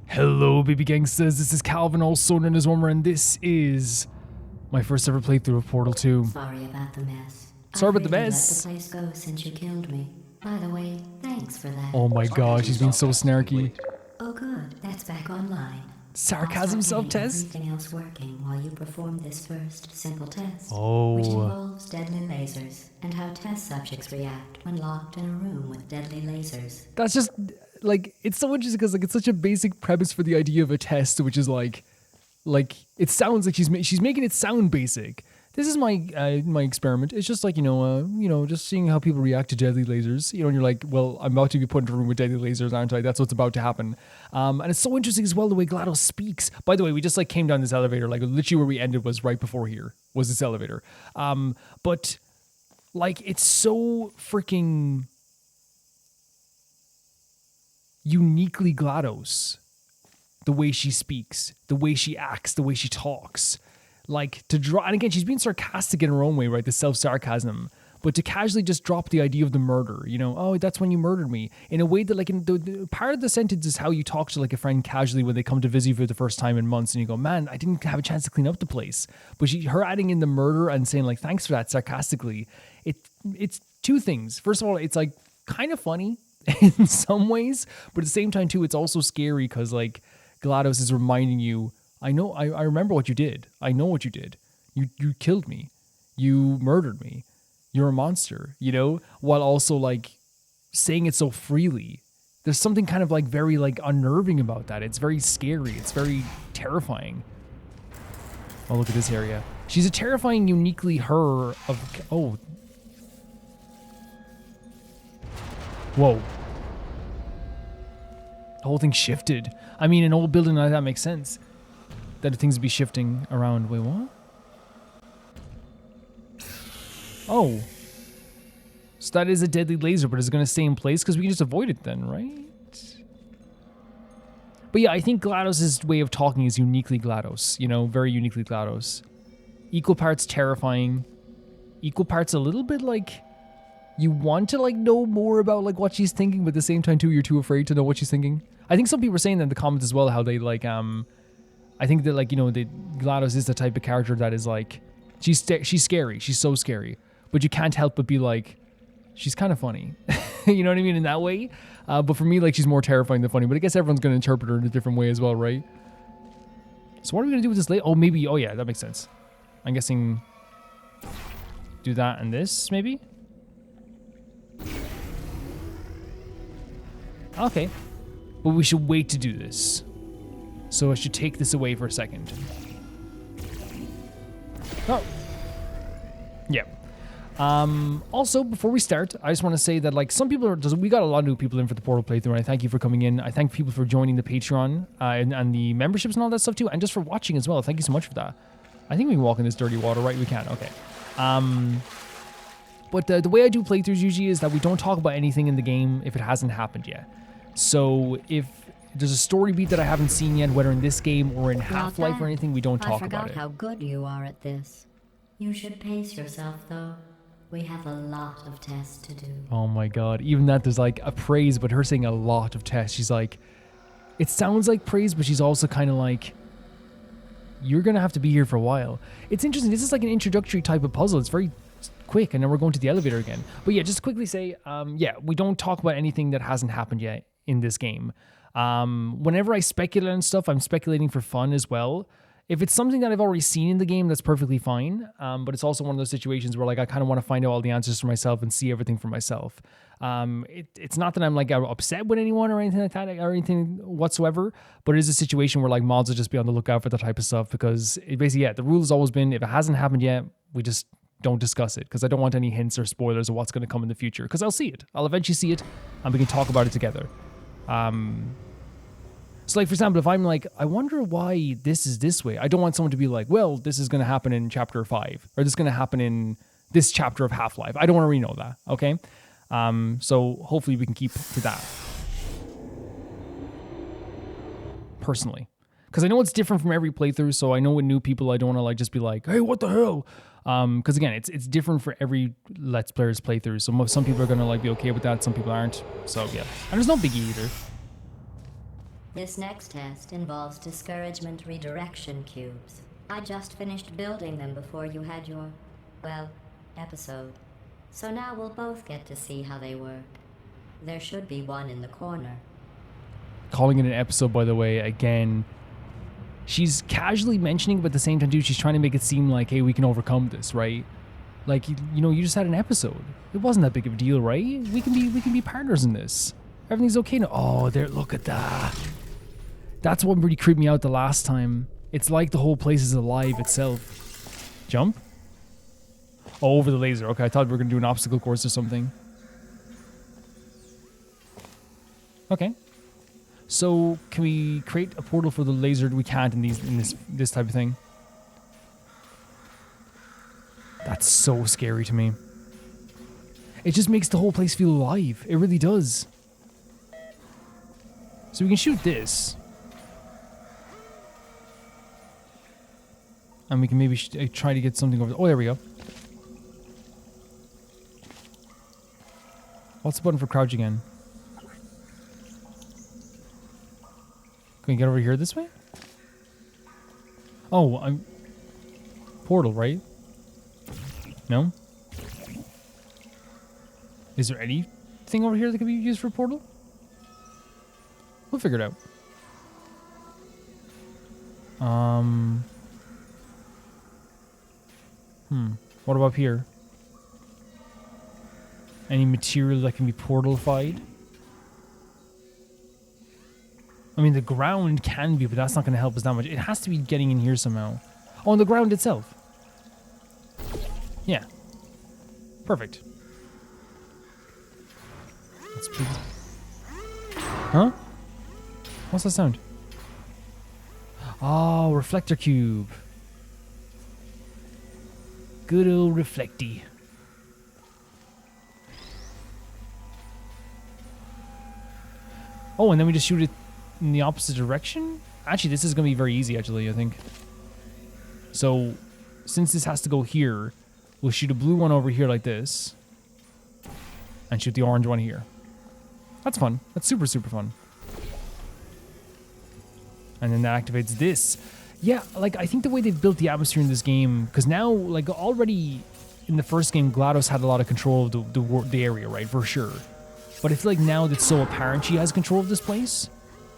Hello, baby gangsters. This is Calvin, also known as Wormer, and this is my first ever playthrough of Portal 2. Sorry about the mess. Sorry about the I've really mess. let the place go since you killed me. By the way, thanks for that. Oh my gosh, he's being so snarky. Oh good, that's back online. Sarcasm I'll start getting self-test? everything else working while you perform this first simple test. Oh. Which involves deadly lasers and how test subjects react when locked in a room with deadly lasers. That's just, like, it's so interesting because, like, it's such a basic premise for the idea of a test, which is like, it sounds like she's making it sound basic. This is my my experiment. It's just like, just seeing how people react to deadly lasers. And you're like, well, I'm about to be put into a room with deadly lasers, aren't I? That's what's about to happen. And it's so interesting as well the way Glados speaks. By the way, we just like came down this elevator. Like literally where we ended was right before here was this elevator. But like it's so freaking uniquely Glados. The way she speaks, the way she acts, the way she talks. Like to draw, and again, she's being sarcastic in her own way, right? The self-sarcasm, but to casually just drop the idea of the murder, oh, that's when you murdered me, in a way that, like, in the part of the sentence is how you talk to like a friend casually when they come to visit you for the first time in months, and you go, man, I didn't have a chance to clean up the place. But her adding in the murder and saying like, thanks for that, sarcastically, it's two things. First of all, it's like kind of funny in some ways, but at the same time too, it's also scary because like Glados is reminding you, I know, I remember what you did. I know what you did. You killed me. You murdered me. You're a monster, while also like saying it so freely. There's something kind of like very like unnerving about that. It's very scary. It's very terrifying. Oh, look at this area. She's a terrifying, uniquely her of, oh. Whoa. The whole thing shifted. I mean, an old building like that makes sense. That things would be shifting around. Wait, what? Oh. So that is a deadly laser, but is it going to stay in place? Because we can just avoid it then, right? But yeah, I think Glados' way of talking is uniquely Glados. Very uniquely Glados. Equal parts terrifying. Equal parts a little bit like... You want to like know more about like what she's thinking, but at the same time too, you're too afraid to know what she's thinking. I think some people are saying that in the comments as well, how they like... I think that like, Glados is the type of character that is like, she's scary. She's so scary, but you can't help but be like, she's kind of funny. You know what I mean? In that way. But for me, like, she's more terrifying than funny, but I guess everyone's going to interpret her in a different way as well, right? So what are we going to do with this oh, maybe, oh yeah, that makes sense. I'm guessing do that and this maybe? Okay. But we should wait to do this. So I should take this away for a second. Oh. Yeah. Also, before we start, I just want to say that, like, some people we got a lot of new people in for the Portal playthrough, and I thank you for coming in. I thank people for joining the Patreon and the memberships and all that stuff too, and just for watching as well. Thank you so much for that. I think we can walk in this dirty water, right? We can. Okay. But the way I do playthroughs usually is that we don't talk about anything in the game if it hasn't happened yet. So if there's a story beat that I haven't seen yet, whether in this game or in Half-Life or anything, we don't talk about it. I forgot how good you are at this. You should pace yourself, though. We have a lot of tests to do. Oh my god. Even that, there's like a praise, but her saying a lot of tests. She's like, it sounds like praise, but she's also kind of like, you're going to have to be here for a while. It's interesting. This is like an introductory type of puzzle. It's very quick, and then we're going to the elevator again. But yeah, just quickly say, yeah, we don't talk about anything that hasn't happened yet in this game. Whenever I speculate on stuff, I'm speculating for fun as well. If it's something that I've already seen in the game, that's perfectly fine. But it's also one of those situations where like I kind of want to find out all the answers for myself and see everything for myself. It's not that I'm like upset with anyone or anything like that or anything whatsoever, but it is a situation where like mods will just be on the lookout for that type of stuff, because it basically, yeah, the rule has always been if it hasn't happened yet, we just don't discuss it, because I don't want any hints or spoilers of what's going to come in the future, because I'll see it. I'll eventually see it and we can talk about it together. So like, for example, if I'm like, I wonder why this is this way, I don't want someone to be like, well, this is going to happen in chapter 5, or this is going to happen in this chapter of Half-Life. I don't want to really know that, okay? So hopefully we can keep to that. Personally. Because I know it's different from every playthrough, so I know with new people, I don't want to like just be like, hey, what the hell? Because again, it's different for every Let's Player's playthrough, so some people are going to like be okay with that, some people aren't, so yeah. And there's no biggie either. This next test involves discouragement redirection cubes. I just finished building them before you had your, well, episode. So now we'll both get to see how they work. There should be one in the corner. Calling it an episode, by the way, again, she's casually mentioning, but at the same time, dude, she's trying to make it seem like, hey, we can overcome this, right? Like, you know, you just had an episode. It wasn't that big of a deal, right? We can be partners in this. Everything's okay now. Oh, there, look at that. That's what really creeped me out the last time. It's like the whole place is alive itself. Jump? Oh, over the laser. Okay, I thought we were going to do an obstacle course or something. Okay. So, can we create a portal for the laser? We can't in this type of thing. That's so scary to me. It just makes the whole place feel alive. It really does. So we can shoot this. And we can maybe try to get something over there. Oh, there we go. What's the button for crouch again? Can we get over here this way? Oh, I'm... Portal, right? No? Is there anything over here that could be used for a portal? We'll figure it out. What about up here? Any material that can be portalified? I mean, the ground can be, but that's not going to help us that much. It has to be getting in here somehow. Oh, and the ground itself. Yeah. Perfect. That's pretty... Huh? What's that sound? Oh, reflector cube. Good old reflecty. Oh, and then we just shoot it in the opposite direction? Actually, this is going to be very easy, actually, I think. So, since this has to go here, we'll shoot a blue one over here like this. And shoot the orange one here. That's fun. That's super, super fun. And then that activates this. Yeah, like, I think the way they've built the atmosphere in this game, because now, like, already in the first game, GLaDOS had a lot of control of the area, right? For sure. But I feel like now that's so apparent she has control of this place.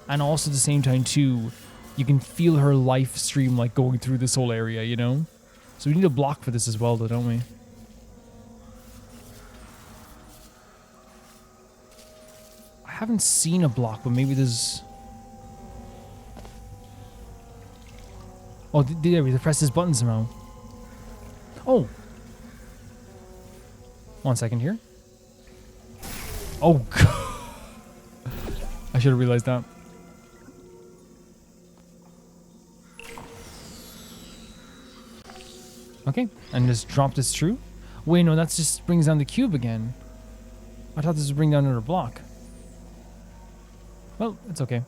And also at the same time, too, you can feel her life stream, like, going through this whole area, you know? So we need a block for this as well, though, don't we? I haven't seen a block, but maybe there's... Oh, there we press this button somehow. Oh. 1 second here. Oh, God. I should have realized that. Okay, and just drop this through. Wait, no, that just brings down the cube again. I thought this would bring down another block. Well, it's okay.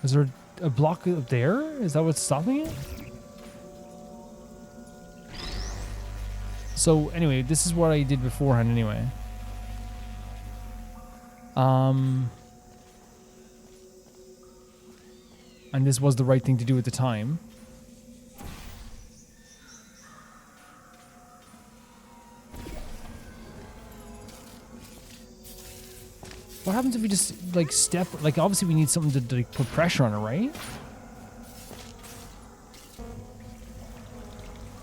Is there a block up there? Is that what's stopping it? So anyway, this is what I did beforehand anyway. And this was the right thing to do at the time. What happens if we just, like, step... Like, obviously we need something to like, put pressure on it, right?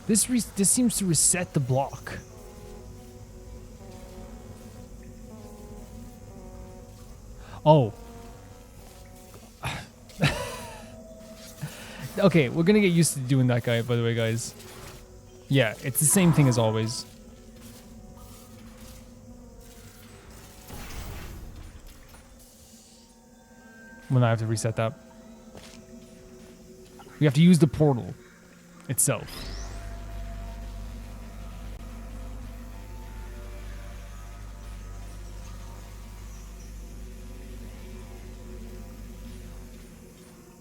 This seems to reset the block. Oh. Okay, we're gonna get used to doing that guy, by the way, guys. Yeah, it's the same thing as always. Well, now I have to reset that. We have to use the portal itself.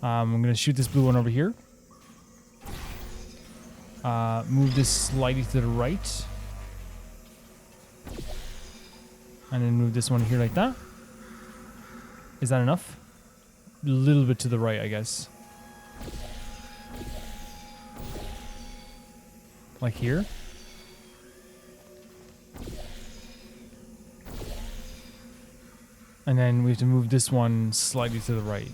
I'm going to shoot this blue one over here. Move this slightly to the right. And then move this one here like that. Is that enough? A little bit to the right, I guess. Like here. And then we have to move this one slightly to the right.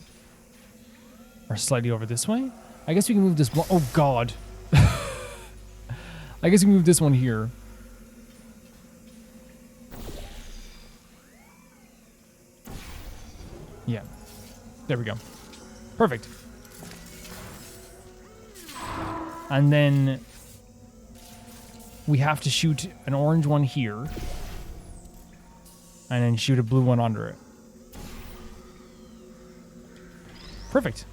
Or slightly over this way. I guess we can move this one. Oh, God. I guess we can move this one here. Yeah. There we go. Perfect. And then we have to shoot an orange one here. And then shoot a blue one under it. Perfect.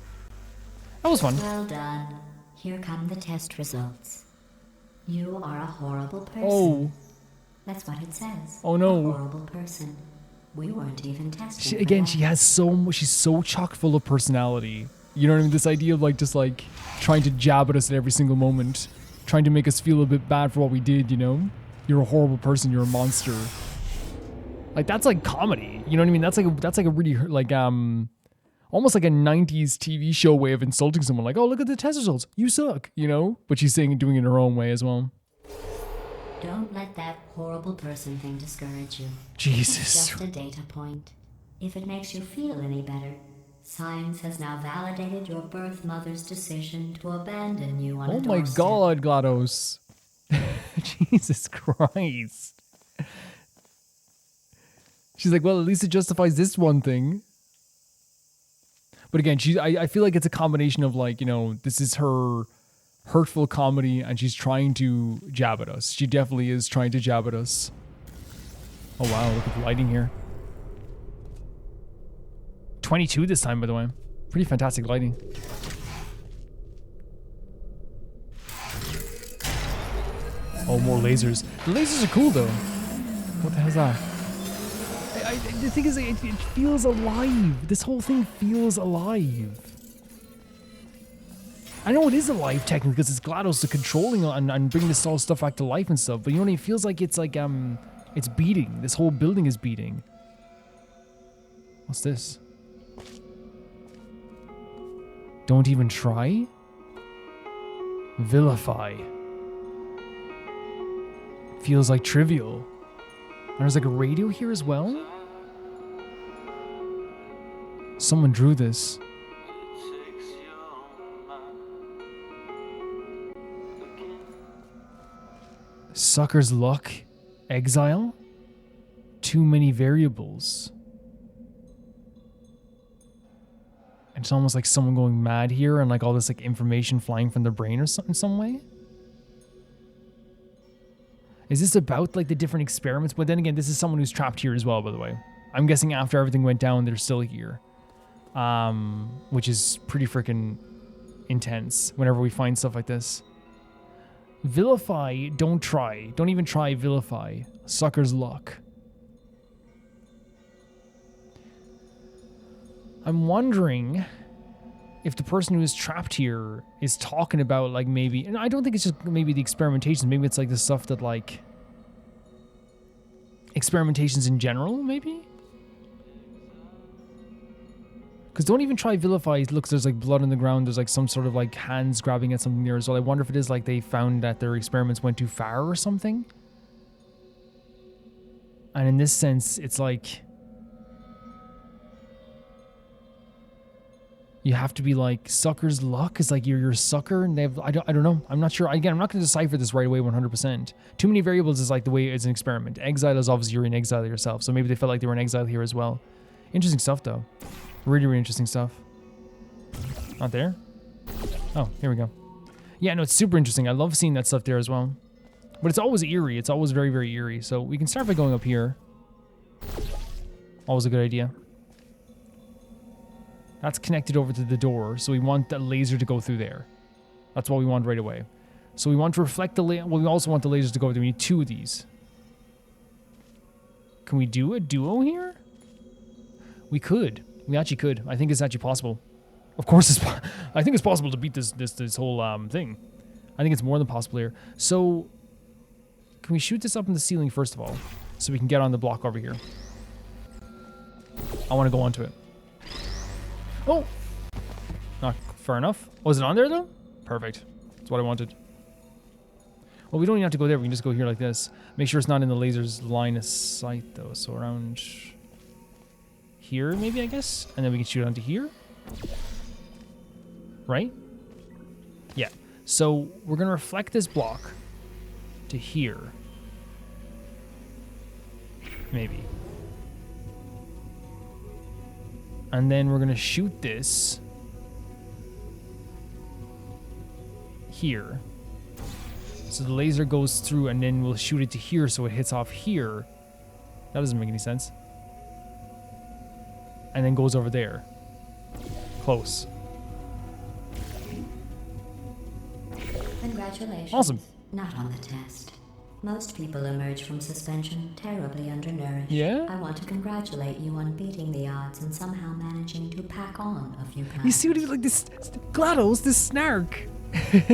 That was fun. Well done. Here come the test results. You are a horrible person. Oh. That's what it says. Oh no. A horrible person. We weren't even testing. She has so much. She's so chock full of personality. You know what I mean? This idea of like just like trying to jab at us at every single moment, trying to make us feel a bit bad for what we did. You know, you're a horrible person. You're a monster. Like that's like comedy. You know what I mean? That's like a really like almost like a 90s TV show way of insulting someone. Like, oh, look at the test results. You suck. You know? But she's saying and doing it in her own way as well. Don't let that horrible person thing discourage you. Jesus. It's just a data point. If it makes you feel any better, science has now validated your birth mother's decision to abandon you on a doorstep. Oh my God, GLaDOS. Jesus Christ. She's like, well, at least it justifies this one thing. But again, I feel like it's a combination of like, you know, this is her hurtful comedy and she's trying to jab at us. She definitely is trying to jab at us. Oh wow, look at the lighting here. 22 this time, by the way. Pretty fantastic lighting. Oh, more lasers. The lasers are cool though. What the hell's that? The thing is, it feels alive. This whole thing feels alive. I know it is alive technically because it's GLaDOS controlling and bringing this all stuff back to life and stuff. But you know what I mean? It feels like it's beating. This whole building is beating. What's this? Don't even try? Vilify. Feels like trivial. And there's like a radio here as well? Someone drew this. Sucker's luck. Exile. Too many variables. And it's almost like someone going mad here and like all this like information flying from their brain or something in some way. Is this about like the different experiments? But then again, this is someone who's trapped here as well, by the way. I'm guessing after everything went down, they're still here. Which is pretty freaking intense whenever we find stuff like this. Vilify, don't try. Don't even try vilify. Sucker's luck. I'm wondering if the person who is trapped here is talking about like maybe, and I don't think it's just maybe the experimentations, maybe it's like the stuff that like experimentations in general, maybe? Because don't even try vilify. Look, there's like blood on the ground. There's like some sort of like hands grabbing at something there as well. I wonder if it is like they found that their experiments went too far or something. And in this sense, it's like you have to be like sucker's luck is like you're a sucker, and they have, I don't know. I'm not sure. Again, I'm not going to decipher this right away 100%. Too many variables is like the way it's an experiment. Exile is obviously you're in exile yourself, so maybe they felt like they were in exile here as well. Interesting stuff though. Really, really interesting stuff. Not there? Oh, here we go. Yeah, no, it's super interesting. I love seeing that stuff there as well. But it's always eerie. It's always very, very eerie. So we can start by going up here. Always a good idea. That's connected over to the door. So we want the laser to go through there. That's what we want right away. So we want to reflect the laser. Well, we also want the lasers to go there. We need 2 of these. Can we do a duo here? We could. We actually could. I think it's actually possible. Of course, I think it's possible to beat this whole thing. I think it's more than possible here. So, can we shoot this up in the ceiling first of all? So we can get on the block over here. I want to go onto it. Oh! Not far enough. Was it on there though? Perfect. That's what I wanted. Well, we don't even have to go there. We can just go here like this. Make sure it's not in the laser's line of sight though. So around here maybe, I guess? And then we can shoot onto here. Right? Yeah. So we're going to reflect this block to here. Maybe. And then we're going to shoot this here. So the laser goes through and then we'll shoot it to here so it hits off here. That doesn't make any sense. And then goes over there. Close. Congratulations. Awesome. Not on the test. Most people emerge from suspension terribly undernourished. Yeah? I want to congratulate you on beating the odds and somehow managing to pack on a few pounds. You see what he like this GLaDOS, this snark.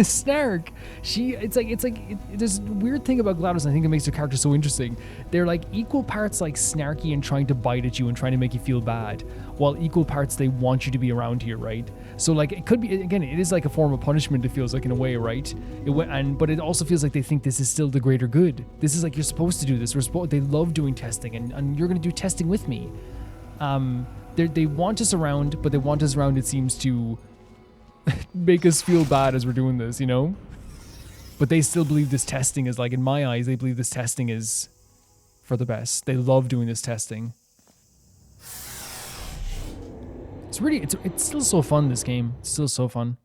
Snark. It's like there's a weird thing about GLaDOS, and I think it makes her character so interesting. They're like equal parts like snarky and trying to bite at you and trying to make you feel bad, while equal parts they want you to be around here, right? So like it could be, again, it is like a form of punishment, it feels like, in a way, right? But it also feels like they think this is still the greater good. This is like, you're supposed to do this. They love doing testing, and you're gonna do testing with me. They want us around, but they want us around, it seems, to make us feel bad as we're doing this, you know? But they still believe this testing is, like, in my eyes, they believe this testing is for the best. They love doing this testing. It's really, it's still so fun, this game. It's still so fun.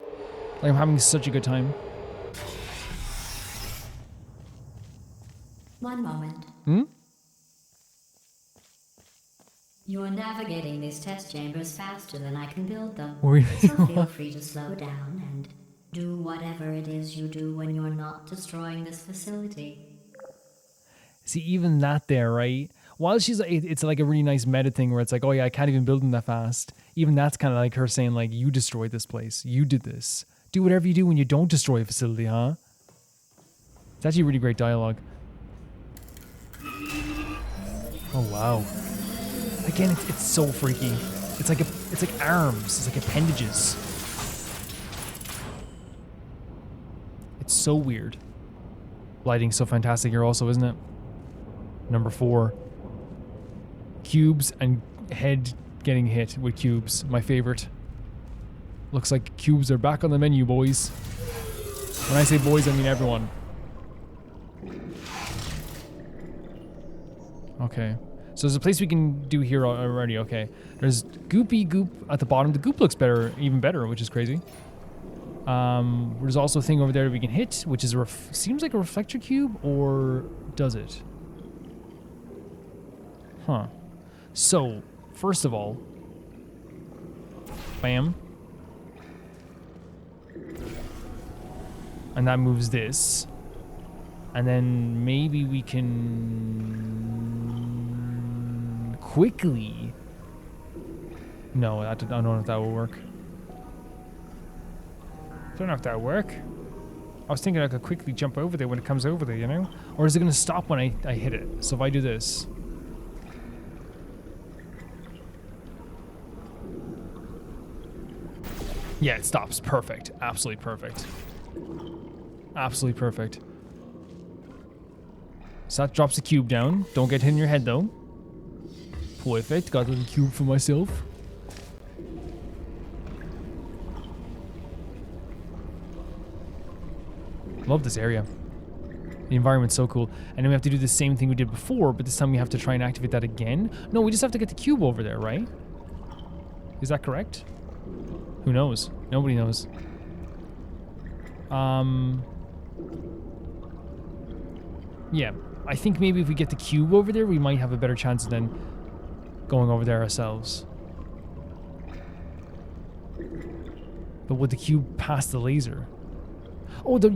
Like, I'm having such a good time. One moment. Hmm? You're navigating these test chambers faster than I can build them. Really? So feel free to slow down and do whatever it is you do when you're not destroying this facility. See, even that there, right? While she's like, it's like a really nice meta thing where it's like, oh yeah, I can't even build them that fast. Even that's kind of like her saying, like, you destroyed this place. You did this. Do whatever you do when you don't destroy a facility, huh? It's actually really great dialogue. Oh wow. Again, it's so freaky. It's like arms. It's like appendages. It's so weird. Lighting's so fantastic here also, isn't it? Number 4. Cubes and head getting hit with cubes. My favorite. Looks like cubes are back on the menu, boys. When I say boys, I mean everyone. Okay. So there's a place we can do here already. Okay. There's goopy goop at the bottom. The goop looks better, even better, which is crazy. There's also a thing over there that we can hit, which is seems like a reflector cube, or does it? Huh. So, first of all, bam. And that moves this. And then maybe we can quickly. No, I don't know if that will work. Don't know if that will work. I was thinking I could quickly jump over there when it comes over there, you know? Or is it going to stop when I hit it? So if I do this. Yeah, it stops. Perfect. Absolutely perfect. Absolutely perfect. So that drops the cube down. Don't get hit in your head though. Perfect. Got a little cube for myself. Love this area. The environment's so cool. And then we have to do the same thing we did before, but this time we have to try and activate that again. No, we just have to get the cube over there, right? Is that correct? Who knows? Nobody knows. Yeah. I think maybe if we get the cube over there, we might have a better chance than going over there ourselves. But would the cube pass the laser? Oh, the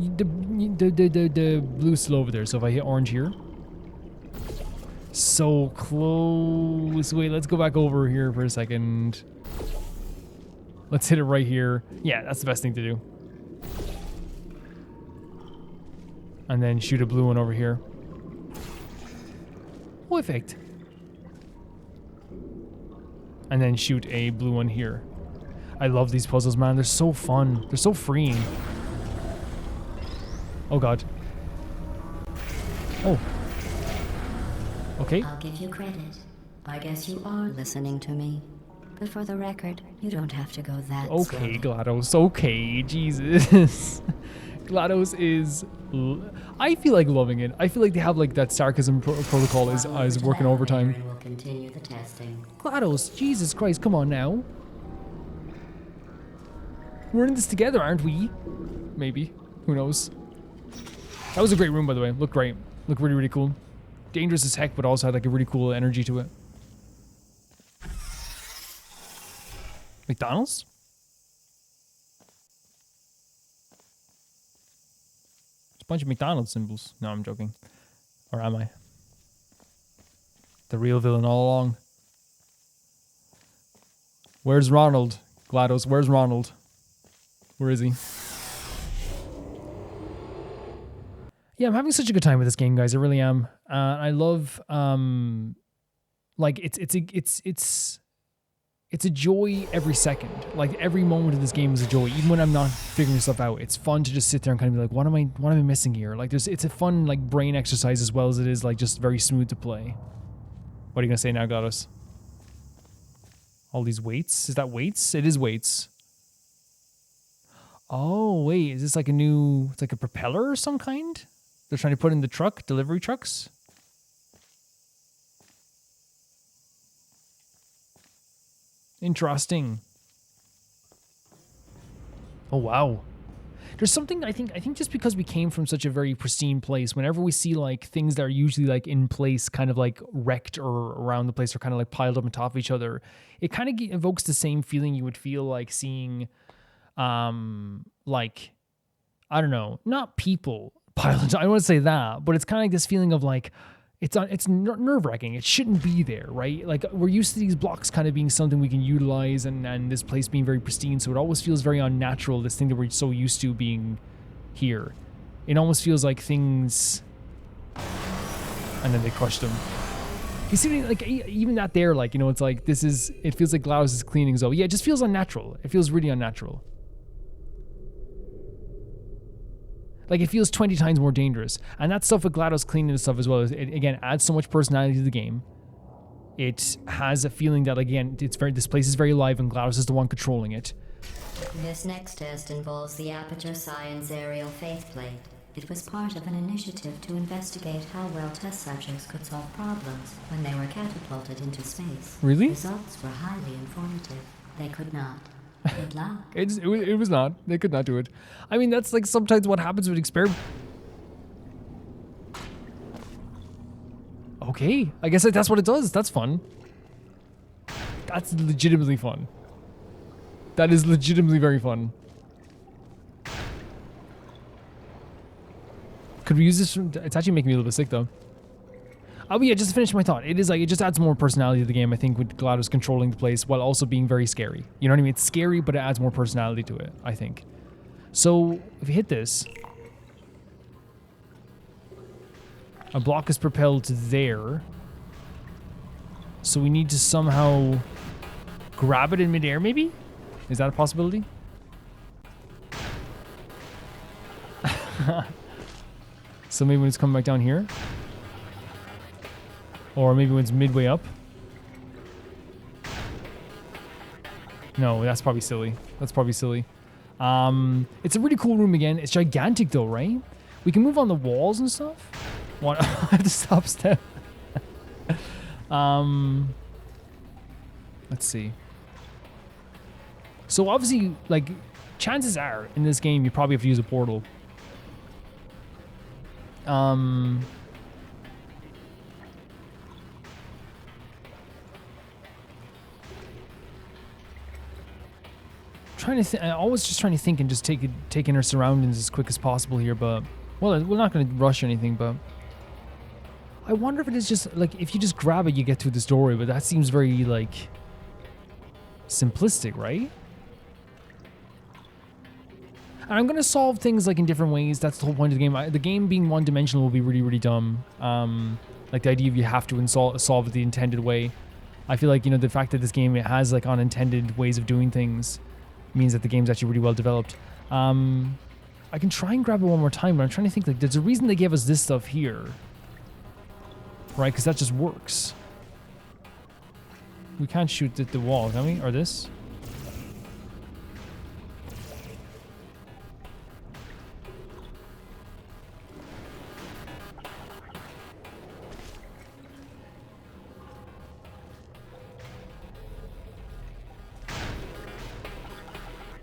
blue's still over there. So if I hit orange here, So close. Wait, let's go back over here for a second. Let's hit it right here. Yeah, that's the best thing to do. And then shoot a blue one over here. Perfect. And then shoot a blue one here. I love these puzzles, man. They're so fun. They're so freeing. Oh, God. Oh. Okay. I'll give you credit. I guess you are listening to me. But for the record, you don't have to go that Okay, slowly. GLaDOS. Okay, Jesus. GLaDOS is... I feel like loving it. I feel like they have like that sarcasm protocol is working overtime. We'll continue the testing. GLaDOS, Jesus Christ, come on now. We're in this together, aren't we? Maybe. Who knows? That was a great room, by the way. Looked great. Looked really, really cool. Dangerous as heck, but also had like a really cool energy to it. McDonald's? It's a bunch of McDonald's symbols. No, I'm joking. Or am I? The real villain all along. Where's Ronald? GLaDOS, where's Ronald? Where is he? Yeah, I'm having such a good time with this game, guys. I really am. I love, like it's a joy every second. Like every moment of this game is a joy, even when I'm not figuring stuff out. It's fun to just sit there and kind of be like, what am I missing here? Like it's a fun like brain exercise as well as it is like just very smooth to play. What are you gonna say now, GLaDOS? All these weights? Is that weights? It is weights. Oh wait, is this like it's like a propeller or some kind? They're trying to put in the truck, delivery trucks? Interesting. Oh wow. There's something I think just because we came from such a very pristine place, whenever we see like things that are usually like in place, kind of like wrecked or around the place or kind of like piled up on top of each other, it kind of evokes the same feeling you would feel like seeing like, I don't know, not people piled on top. I don't want to say that, but it's kind of like this feeling of like, it's nerve-wracking. It shouldn't be there, right? Like we're used to these blocks kind of being something we can utilize and this place being very pristine. So it always feels very unnatural, this thing that we're so used to being here. It almost feels like things, and then they crushed them. You see, like even that there, like, you know, it's like, it feels like GLaDOS is cleaning. So yeah, it just feels unnatural. It feels really unnatural. Like it feels 20 times more dangerous. And that stuff with GLaDOS cleaning and stuff as well, it again adds so much personality to the game. It has a feeling that again, this place is very alive and GLaDOS is the one controlling it. This next test involves the Aperture Science Aerial Faithplate. It was part of an initiative to investigate how well test subjects could solve problems when they were catapulted into space. Really? Results were highly informative. They could not. Good luck. It was not. They could not do it. I mean, that's like sometimes what happens with experiment. Okay, I guess that's what it does. That's fun. That's legitimately fun. That is legitimately very fun. Could we use this? It's actually making me a little bit sick though. Oh yeah, just to finish my thought. It is like, it just adds more personality to the game, I think, with GLaDOS controlling the place while also being very scary. You know what I mean? It's scary, but it adds more personality to it, I think. So, if you hit this, a block is propelled to there. So we need to somehow grab it in midair, maybe? Is that a possibility? So maybe when it's coming back down here? Or maybe when it's midway up. No, that's probably silly. That's probably silly. It's a really cool room again. It's gigantic though, right? We can move on the walls and stuff. What? I have to stop step. Let's see. So obviously, like, chances are in this game you probably have to use a portal. I'm always just trying to think and just take in our surroundings as quick as possible here, but well, we're not going to rush anything, but I wonder if it is just, like, if you just grab it, you get through this doorway, but that seems very, like, simplistic, right? And I'm going to solve things, like, in different ways. That's the whole point of the game. The game being one-dimensional will be really, really dumb. Like, the idea of you have to solve it the intended way. I feel like, you know, the fact that this game has, like, unintended ways of doing things means that the game's actually really well developed. I can try and grab it one more time, but I'm trying to think, like, there's a reason they gave us this stuff here. Right? Because that just works. We can't shoot at the wall, can we? Or this?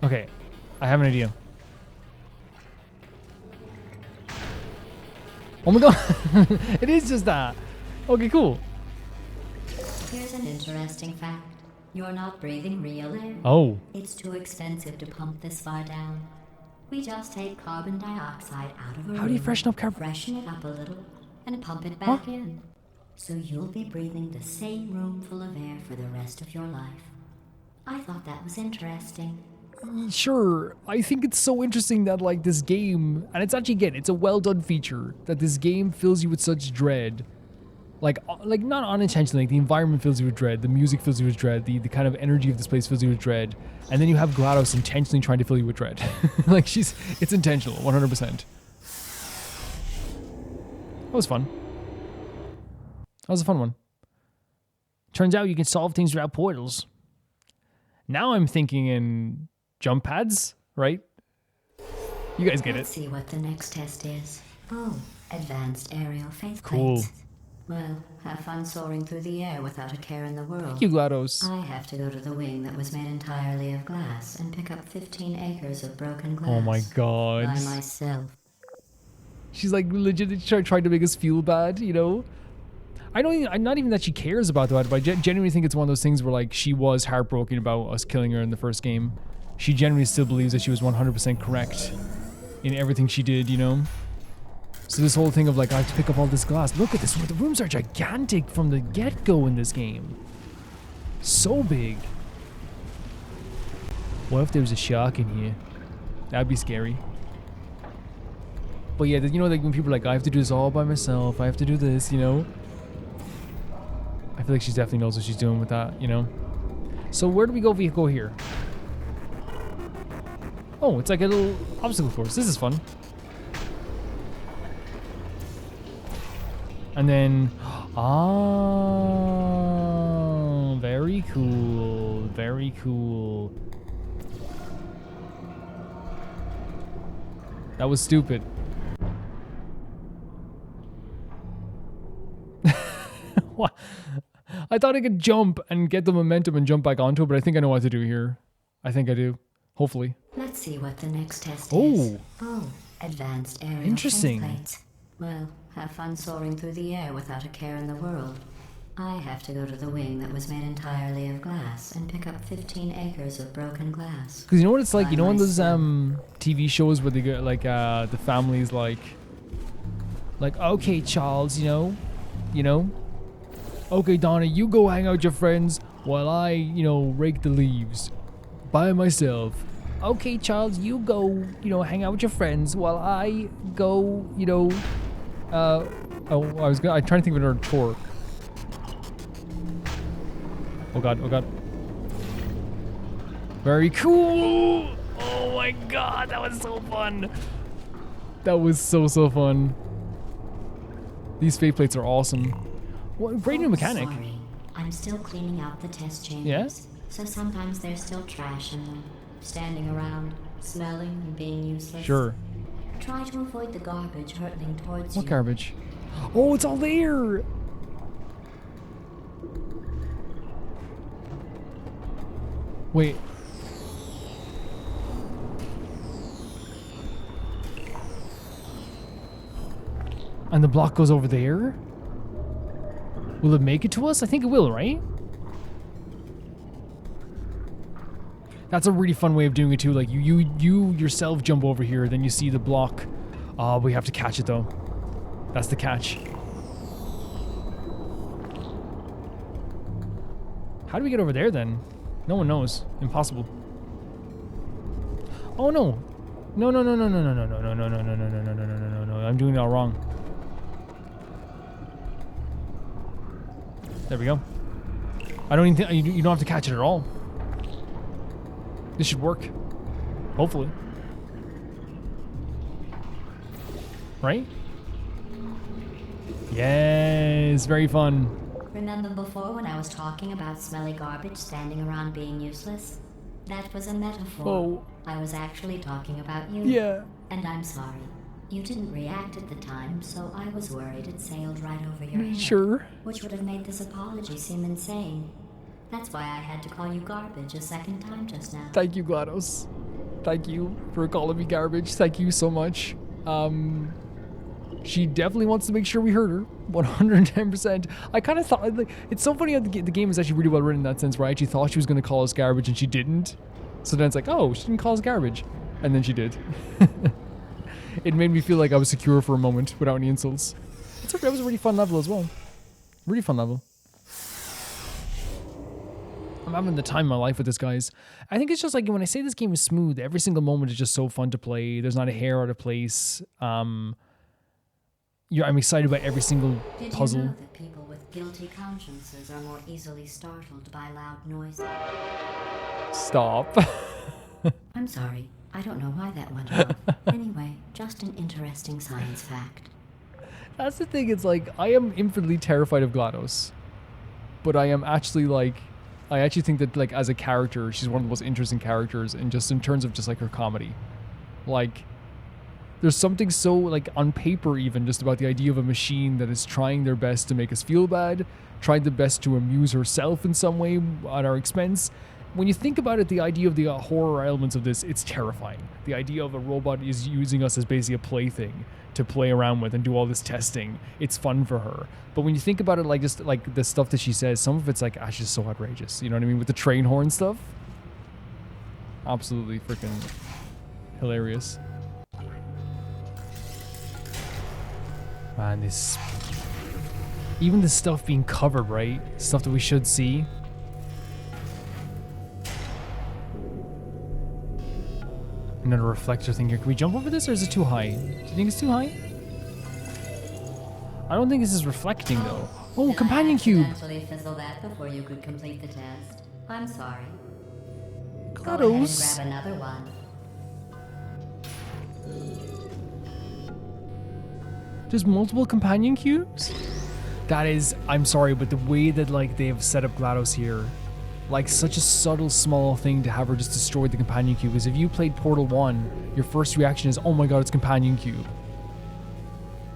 Okay, I have an idea. Oh my god! It is just that! Okay, cool. Here's an interesting fact. You're not breathing real air. Oh. It's too expensive to pump this far down. We just take carbon dioxide out of a How do you room, freshen up carbon? freshen it up a little, and pump it back in. So you'll be breathing the same room full of air for the rest of your life. I thought that was interesting. Sure, I think it's so interesting that, like, this game, and it's actually, again, it's a well done feature, that this game fills you with such dread. Like not unintentionally, like, the environment fills you with dread, the music fills you with dread, the kind of energy of this place fills you with dread, and then you have GLaDOS intentionally trying to fill you with dread. Like, it's intentional, 100%. That was fun. That was a fun one. Turns out you can solve things without portals. Now I'm thinking in jump pads, right? You guys get Let's it. see what the next test is. Oh, advanced aerial faith Cool. plates. Well, have fun soaring through the air without a care in the world. Thank you, GLaDOS. I have to go to the wing that was made entirely of glass and pick up 15 acres of broken glass. Oh my god. By myself. She's like legit trying to make us feel bad, you know? I'm not even that she cares about that, but I genuinely think it's one of those things where, like, she was heartbroken about us killing her in the first game. She genuinely still believes that she was 100% correct in everything she did, you know? So this whole thing of, like, I have to pick up all this glass. Look at this. The rooms are gigantic from the get-go in this game. So big. What if there was a shark in here? That'd be scary. But yeah, you know, like, when people are like, I have to do this all by myself. I have to do this, you know? I feel like she definitely knows what she's doing with that, you know? So where do we go if we go here? Oh, it's like a little obstacle course. This is fun. And then, oh, very cool, very cool. That was stupid. What? I thought I could jump and get the momentum and jump back onto it, but I think I know what to do here. I think I do. Hopefully. Let's see what the next test Oh. is. Oh, advanced aerial Interesting. faith plates. Well, have fun soaring through the air without a care in the world. I have to go to the wing that was made entirely of glass and pick up 15 acres of broken glass. Because you know what it's like? By You know in those myself. TV shows where they get, like, the family's like, okay, Charles, you know? Okay, Donna, you go hang out with your friends while I, rake the leaves by myself. Okay, Charles, you go, hang out with your friends while I go, I'm trying to think of another chore. Oh god, oh god. Very cool! Oh my god, that was so fun! That was so fun. These faith plates are awesome. What great new mechanic. Sorry, I'm still cleaning out the test chambers. Yes? So sometimes there's still trash in them, standing around, smelling and being useless. Sure. Try to avoid the garbage hurtling towards you. What garbage? Oh, it's all there! Wait. And the block goes over there? Will it make it to us? I think it will, right? That's a really fun way of doing it too. Like you yourself jump over here, then you see the block. Oh, we have to catch it though. That's the catch. How do we get over there then? No one knows. Impossible. Oh no. No, no, no, no, no, no, no, no, no, no, no, no, no, no, no, no, no, no, no. I'm doing it all wrong. There we go. I don't even think you don't have to catch it at all. This should work. Hopefully. Right? Yes, very fun. Remember before when I was talking about smelly garbage standing around being useless? That was a metaphor. Oh. I was actually talking about you. Yeah. And I'm sorry. You didn't react at the time, so I was worried it sailed right over your head. Sure. Which would have made this apology seem insane. That's why I had to call you garbage a second time just now. Thank you, GLaDOS. Thank you for calling me garbage. Thank you so much. She definitely wants to make sure we heard her. 110%. I kind of thought, like, it's so funny how the game is actually really well written in that sense, where I actually thought she was going to call us garbage and she didn't. So then it's like, oh, she didn't call us garbage. And then she did. It made me feel like I was secure for a moment without any insults. That was a really fun level as well. Really fun level. I'm having the time of my life with this, guys. I think it's just like when I say this game is smooth, every single moment is just so fun to play. There's not a hair out of place. I'm excited about every single puzzle. Did you know that people with guilty consciences are more easily startled by loud noises? Stop. I'm sorry. I don't know why that went off. Anyway, just an interesting science fact. That's the thing. It's like, I am infinitely terrified of GLaDOS. But I am actually like... I actually think that, like, as a character, she's one of the most interesting characters, and just in terms of just, like, her comedy. Like, there's something so, like, on paper even, just about the idea of a machine that is trying their best to make us feel bad, trying their best to amuse herself in some way at our expense. When you think about it, the idea of the horror elements of this, it's terrifying. The idea of a robot is using us as basically a plaything to play around with and do all this testing. It's fun for her. But when you think about it, like, just like the stuff that she says, some of it's like, actually so outrageous. You know what I mean? With the train horn stuff. Absolutely freaking hilarious. Man, this... Even the stuff being covered, right? Stuff that we should see. Another reflector thing here. Can we jump over this, or is it too high? Do you think it's too high? I don't think this is reflecting, though. Oh, companion cube! I accidentally fizzled that before you could complete the test. I'm sorry. GLaDOS. Go ahead and grab another one. There's multiple companion cubes? That is, I'm sorry, but the way that, like, they have set up GLaDOS here, like, such a subtle, small thing to have her just destroy the companion cube, is if you played Portal 1, your first reaction is, oh my god, it's companion cube.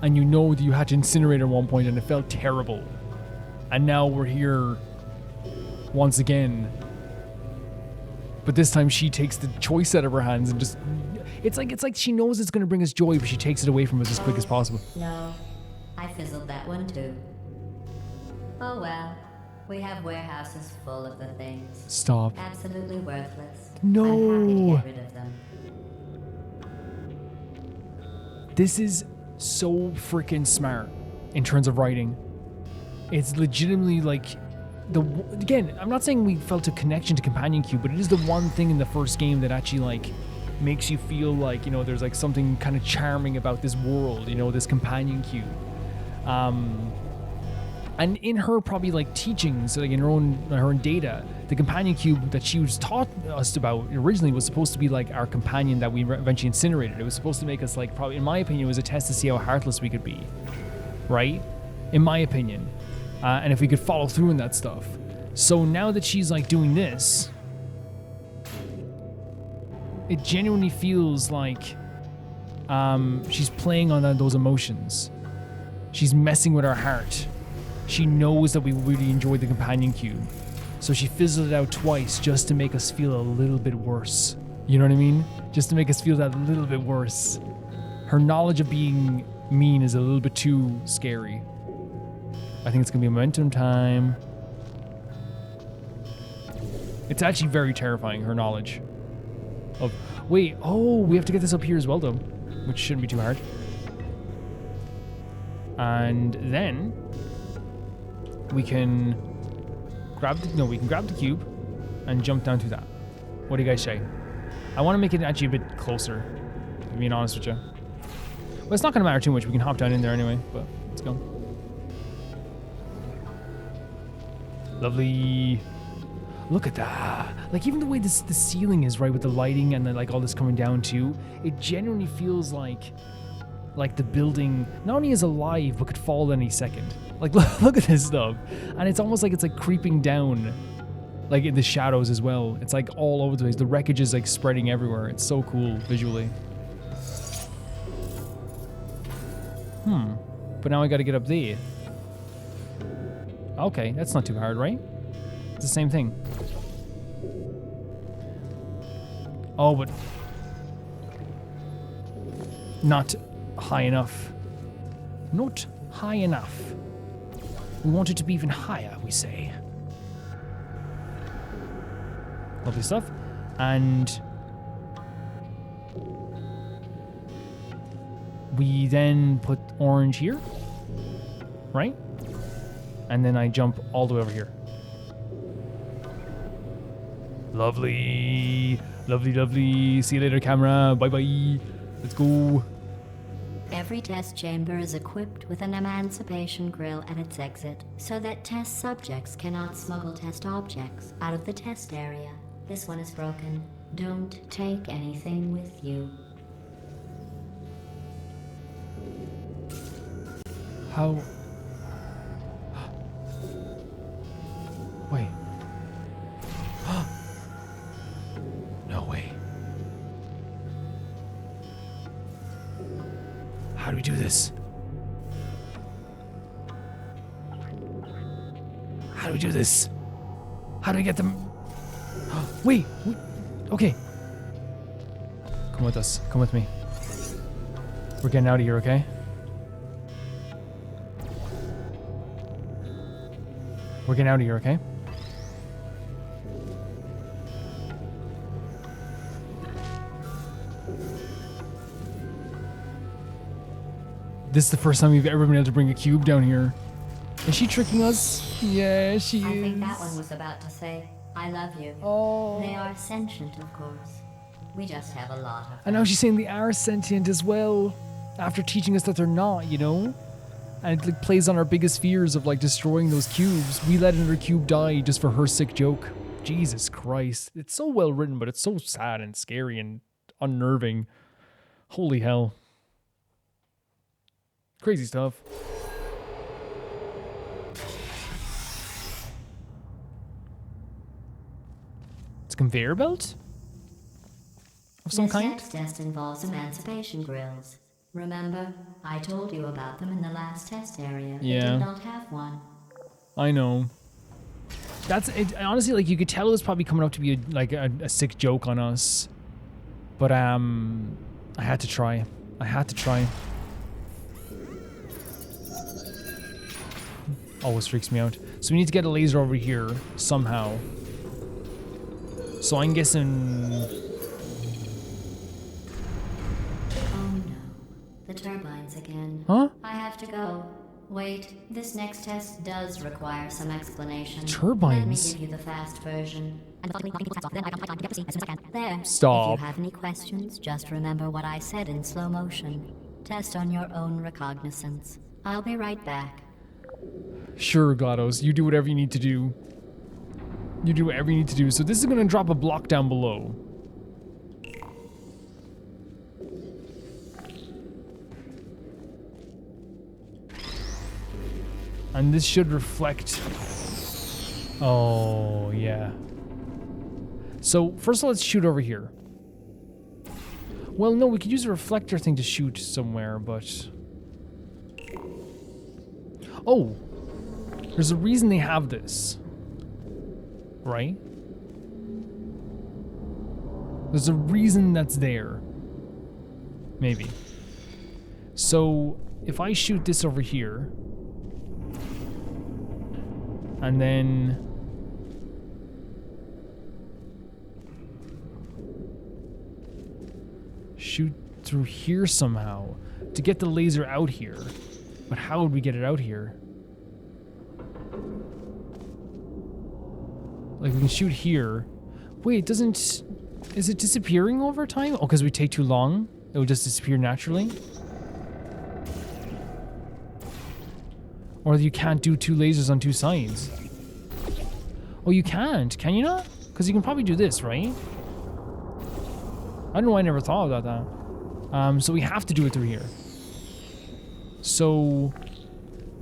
And you know that you had to incinerate at one point and it felt terrible. And now we're here once again. But this time she takes the choice out of her hands and just... It's like she knows it's going to bring us joy, but she takes it away from us as quick as possible. No, I fizzled that one too. Oh well, we have warehouses full of the things. Stop. Absolutely worthless. No. I'm happy to get rid of them. This is so freaking smart in terms of writing. It's legitimately like again, I'm not saying we felt a connection to Companion Cube, but it is the one thing in the first game that actually like makes you feel like, you know, there's like something kind of charming about this world, you know, this Companion Cube. And in her probably like teachings, like in her own data, the Companion Cube that she was taught us about originally was supposed to be like our companion that we eventually incinerated. It was supposed to make us like, probably in my opinion, it was a test to see how heartless we could be, right? In my opinion. And if we could follow through in that stuff. So now that she's like doing this, it genuinely feels like she's playing on those emotions. She's messing with our heart. She knows that we really enjoyed the Companion Cube. So she fizzled it out twice just to make us feel a little bit worse. You know what I mean? Just to make us feel that little bit worse. Her knowledge of being mean is a little bit too scary. I think it's gonna be momentum time. It's actually very terrifying, her knowledge of... Wait, oh, we have to get this up here as well though, which shouldn't be too hard. And then we can No, we can grab the cube and jump down to that. What do you guys say? I want to make it actually a bit closer, to be being honest with you. Well, it's not going to matter too much. We can hop down in there anyway, but let's go. Lovely. Look at that. Like, even the way the ceiling is, right, with the lighting and then, like, all this coming down too, it genuinely feels like the building not only is alive, but could fall any second. Like, look at this stuff. And it's almost like it's, like, creeping down, like, in the shadows as well. It's, like, all over the place. The wreckage is, like, spreading everywhere. It's so cool visually. But now I gotta get up there. Okay, that's not too hard, right? It's the same thing. Oh, but not high enough. Not high enough. We want it to be even higher, we say. Lovely stuff. And we then put orange here, right? And then I jump all the way over here. Lovely. Lovely, lovely. See you later, camera. Bye-bye. Let's go. Every test chamber is equipped with an Emancipation grill at its exit, so that test subjects cannot smuggle test objects out of the test area. This one is broken. Don't take anything with you. How? Wait. No way. How do we do this? How do we do this? How do we get them? Wait. Okay. Come with us. Come with me. We're getting out of here, okay? We're getting out of here, okay? This is the first time we've ever been able to bring a cube down here. Is she tricking us? Yeah, she is. I think that one was about to say, I love you. Oh. They are sentient, of course. We just have a lot of them. And now she's saying they are sentient as well. After teaching us that they're not, you know? And it like, plays on our biggest fears of like destroying those cubes. We let another cube die just for her sick joke. Jesus Christ. It's so well written, but it's so sad and scary and unnerving. Holy hell. Crazy stuff. It's a conveyor belt? Of some This kind? next test involves Emancipation grills. Remember, I told you about them in the last test area. Yeah. It did not have one. I know. That's it. Honestly, like you could tell it was probably coming up to be a sick joke on us, but I had to try. I had to try. Always freaks me out. So we need to get a laser over here somehow. So I'm guessing. Oh no, the turbines again. Huh? I have to go. Wait, this next test does require some explanation. Turbines? Let me give you the fast version. There. Stop. If you have any questions, just remember what I said in slow motion. Test on your own recognizance. I'll be right back. Sure, Glados. You do whatever you need to do. You do whatever you need to do. So this is going to drop a block down below. And this should reflect. Oh, yeah. So first of all, let's shoot over here. Well, no, we could use a reflector thing to shoot somewhere, but... Oh! There's a reason they have this. Right? There's a reason that's there. Maybe. So, if I shoot this over here... And then... shoot through here somehow to get the laser out here. But how would we get it out here? Like we can shoot here. Wait, it doesn't... Is it disappearing over time? Oh, because we take too long? It would just disappear naturally? Or you can't do 2 lasers on 2 sides. Oh, you can't. Can you not? Because you can probably do this, right? I don't know why I never thought about that. So we have to do it through here. So,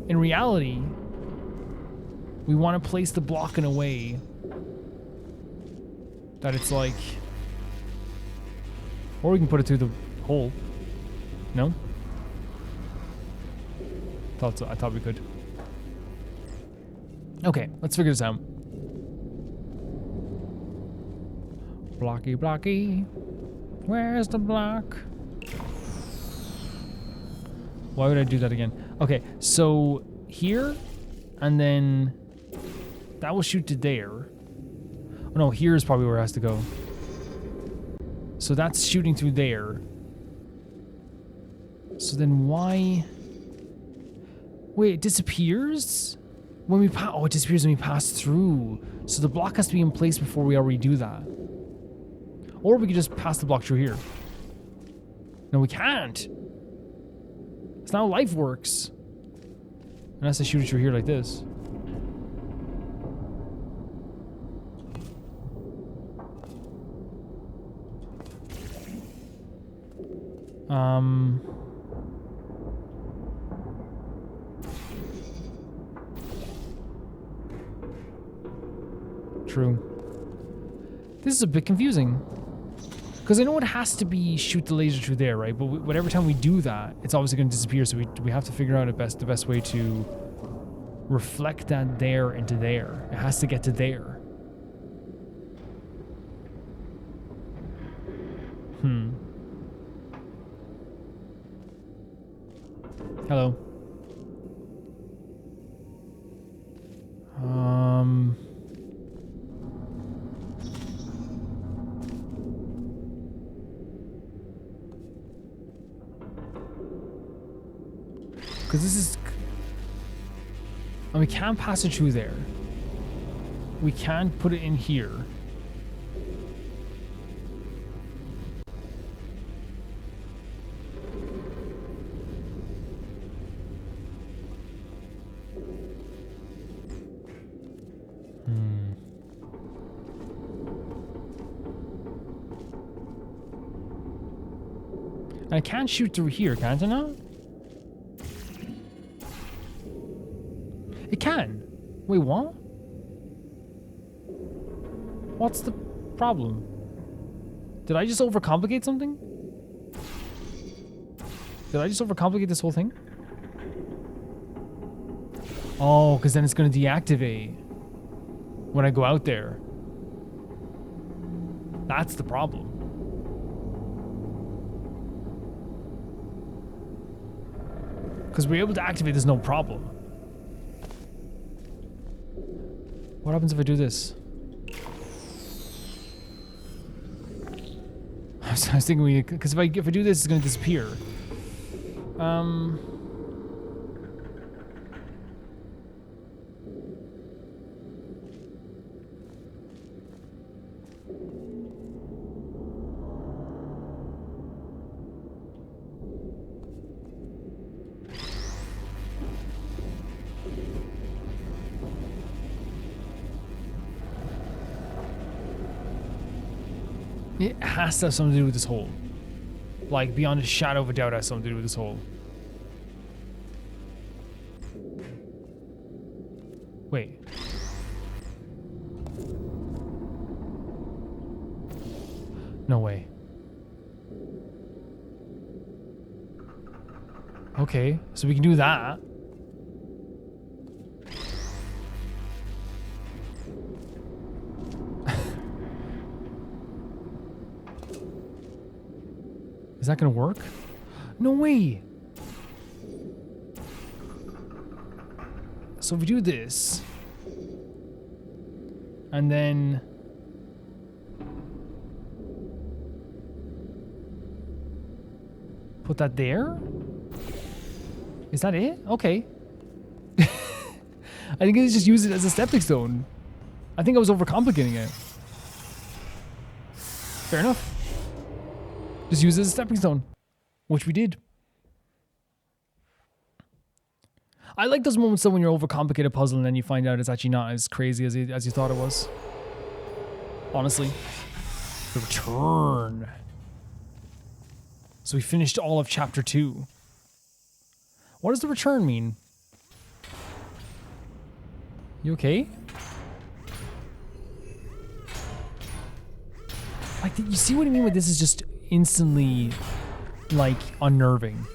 in reality, we want to place the block in a way that it's like... Or we can put it through the hole. No? Thought so. I thought we could. Okay, let's figure this out. Blocky, blocky. Where's the block? Why would I do that again? Okay, so here, and then that will shoot to there. Oh no, here's probably where it has to go. So that's shooting through there. So then why... Wait, it disappears? When we pass... Oh, it disappears when we pass through. So the block has to be in place before we already do that. Or we could just pass the block through here. No, we can't. That's not how life works. Unless I shoot it through here like this. True. This is a bit confusing. Because I know it has to be shoot the laser through there, right? But every time we do that, it's obviously going to disappear. So we have to figure out the best way to reflect that there into there. It has to get to there. Hello. Because this is... And we can't pass it through there. We can't put it in here. And I can't shoot through here, can't I now? It can. Wait, what? What's the problem? Did I just overcomplicate something? Did I just overcomplicate this whole thing? Oh, because then it's going to deactivate when I go out there. That's the problem. Because we're able to activate, there's no problem. What happens if I do this? I was thinking because if I do this, it's going to disappear. It has to have something to do with this hole. Like, beyond a shadow of a doubt, it has something to do with this hole. Wait. No way. Okay, so we can do that. Is that gonna work? No way! So if we do this, and then put that there? Is that it? Okay. I think I just use it as a stepping stone. I think I was overcomplicating it. Fair enough. Just use it as a stepping stone, which we did. I like those moments though when you're overcomplicated a puzzle and then you find out it's actually not as crazy as you thought it was. Honestly. The return. So we finished all of chapter 2. What does the return mean? You okay? Like, you see what I mean with this is just instantly, like, unnerving.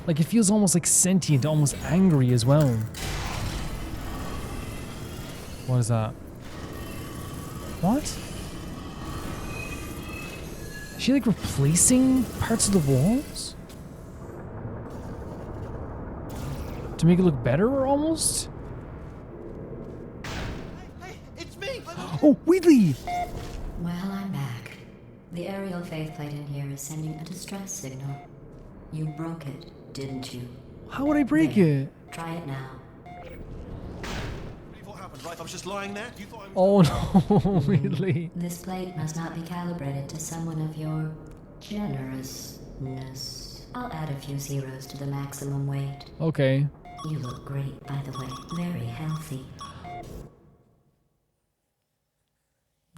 Like, it feels almost like sentient, almost angry as well. What is that? What? Is she, like, replacing parts of the walls? To make it look better, almost? Hey, it's me! Oh, Wheatley! Well, I'm back. The aerial faith plate in here is sending a distress signal. You broke it, didn't you? How would I break There. it? Try it now. What happened, right? I was just lying there. You thought I Oh was... no, Wheatley. This plate must not be calibrated to someone of your generousness. I'll add a few zeros to the maximum weight. Okay. You look great, by the way. Very healthy.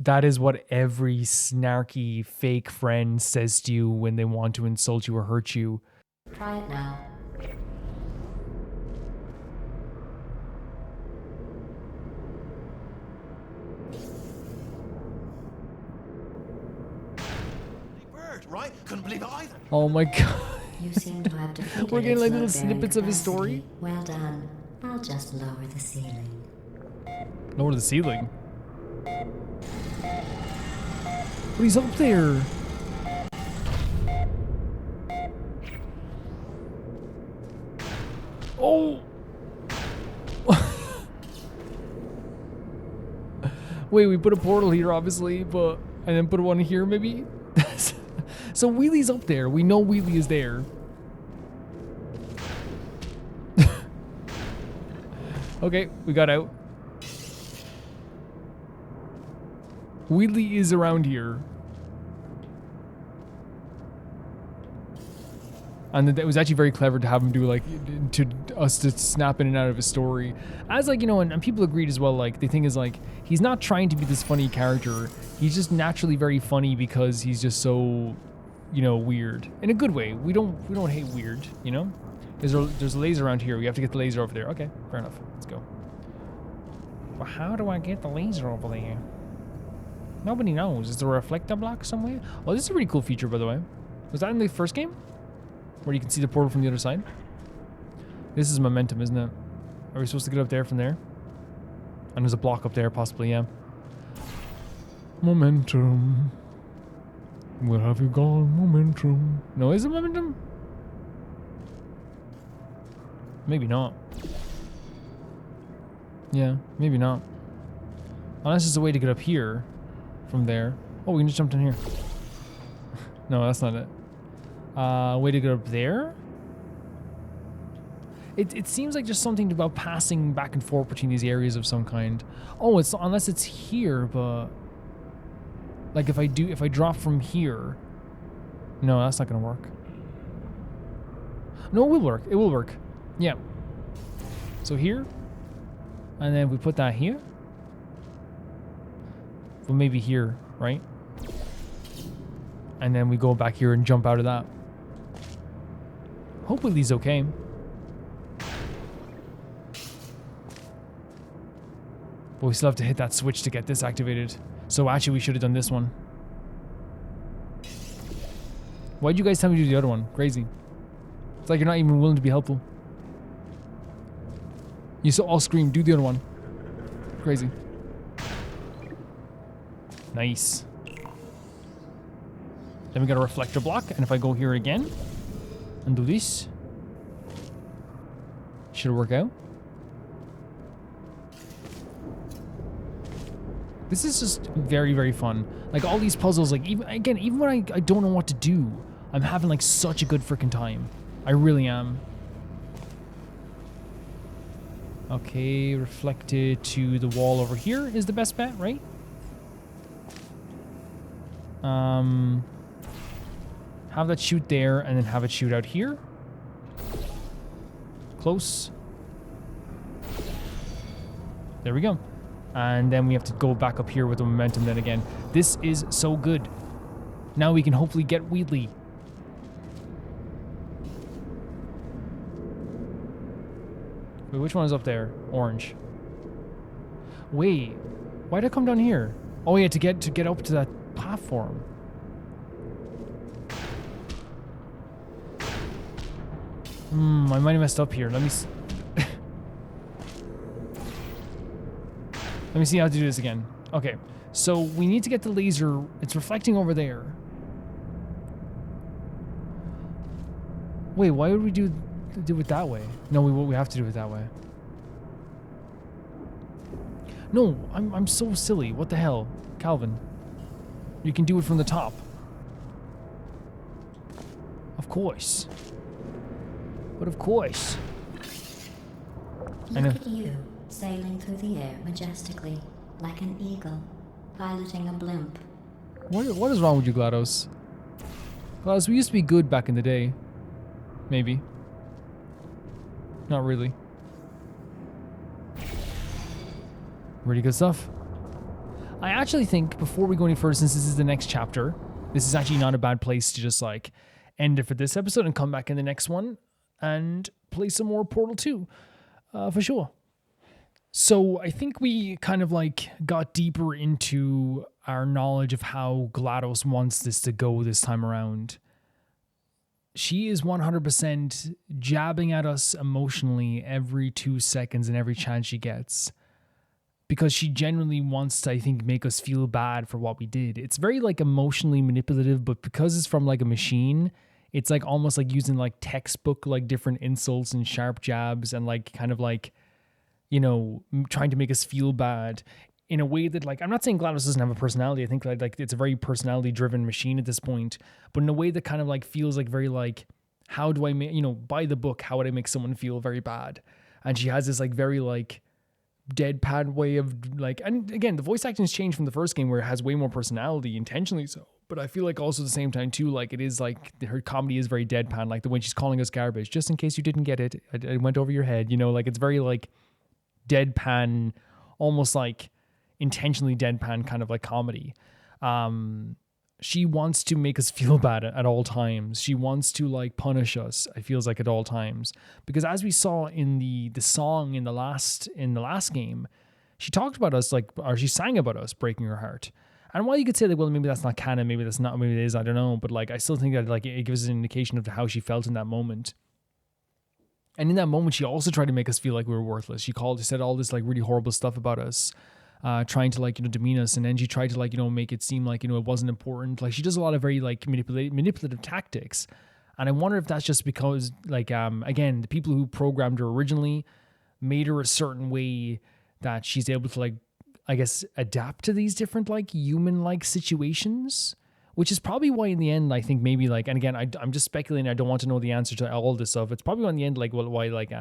That is what every snarky fake friend says to you when they want to insult you or hurt you. Try it now. Bird, right? Couldn't believe it either. Oh my god. You seem to have defeated We're getting its like little load-bearing snippets of his story. capacity. Well done. I'll just lower the ceiling. Lower the ceiling. But he's up there. Oh! Wait, we put a portal here, obviously, but... And then put one here, maybe? So Wheatley's up there. We know Wheatley is there. Okay, we got out. Wheatley is around here. And it was actually very clever to have him do, like, to us to snap in and out of his story. As, like, you know, and people agreed as well, like, the thing is, like, he's not trying to be this funny character. He's just naturally very funny because he's just so, you know, weird. In a good way. We don't hate weird, you know? There's a laser around here. We have to get the laser over there. Okay, fair enough. Let's go. But how do I get the laser over there? Nobody knows. Is there a reflector block somewhere? Oh, this is a pretty cool feature, by the way. Was that in the first game? Where you can see the portal from the other side? This is momentum, isn't it? Are we supposed to get up there from there? And there's a block up there, possibly, yeah. Momentum. Where have you gone, momentum? No, is it momentum? Maybe not. Yeah, maybe not. Unless it's a way to get up here from there. Oh, we can just jump in here. No, that's not it. Way to get up there? It seems like just something about passing back and forth between these areas of some kind. Oh, it's unless it's here, but like if I drop from here. No, that's not gonna work. No, it will work. It will work. Yeah. So here, and then we put that here. Well, maybe here, right? And then we go back here and jump out of that. Hopefully he's okay. But we still have to hit that switch to get this activated. So actually we should have done this one. Why'd you guys tell me to do the other one? Crazy. It's like you're not even willing to be helpful. You so all scream, do the other one. Crazy. Nice. Then we got a reflector block, and if I go here again and do this, should it work out? This is just very, very fun. Like all these puzzles, like even when I don't know what to do, I'm having like such a good freaking time. I really am. Okay, reflected to the wall over here is the best bet, right? Have that shoot there and then have it shoot out here. Close. There we go. And then we have to go back up here with the momentum then again. This is so good. Now we can hopefully get Wheatley. Wait, which one is up there? Orange. Wait, why'd I come down here? Oh yeah, to get up to that platform. I might have messed up here. Let me let me see how to do this again. Okay, so we need to get the laser. It's reflecting over there. Wait, why would we do it that way? No, we have to do it that way. No, I'm so silly. What the hell, Calvin? You can do it from the top. Of course. But of course. Look at you, sailing through the air majestically, like an eagle, piloting a blimp. What is wrong with you, Glados? Glados, we used to be good back in the day. Maybe. Not really. Really good stuff. I actually think, before we go any further, since this is the next chapter, this is actually not a bad place to just like end it for this episode and come back in the next one and play some more Portal 2, for sure. So I think we kind of like got deeper into our knowledge of how GLaDOS wants this to go this time around. She is 100% jabbing at us emotionally every 2 seconds and every chance she gets, because she genuinely wants to, I think, make us feel bad for what we did. It's very like emotionally manipulative, but because it's from like a machine, it's like almost like using like textbook, like different insults and sharp jabs and like kind of like, you know, trying to make us feel bad in a way that, like, I'm not saying GLaDOS doesn't have a personality. I think like it's a very personality driven machine at this point, but in a way that kind of like feels like very like, how do I make, you know, by the book, how would I make someone feel very bad? And she has this like very like deadpan way of like, and again, the voice acting has changed from the first game where it has way more personality, intentionally so. But I feel like also at the same time too, like it is like her comedy is very deadpan, like the when she's calling us garbage, just in case you didn't get it, I went over your head, you know, like it's very like deadpan, almost like intentionally deadpan kind of like comedy. She wants to make us feel bad at all times. She wants to like punish us, it feels like, at all times. Because as we saw in the song in the last game, she talked about us like, or she sang about us breaking her heart. And while you could say like, well, maybe that's not canon, maybe that's not, maybe it is, I don't know. But like, I still think that like it gives us an indication of how she felt in that moment. And in that moment, she also tried to make us feel like we were worthless. She said all this like really horrible stuff about us, trying to like, you know, demean us. And then she tried to like, you know, make it seem like, you know, it wasn't important. Like she does a lot of very like manipulative tactics. And I wonder if that's just because like, again, the people who programmed her originally made her a certain way that she's able to like, I guess, adapt to these different like human like situations, which is probably why in the end, I think maybe like, and again, I'm just speculating. I don't want to know the answer to all this stuff. It's probably in the end, like, well, why like,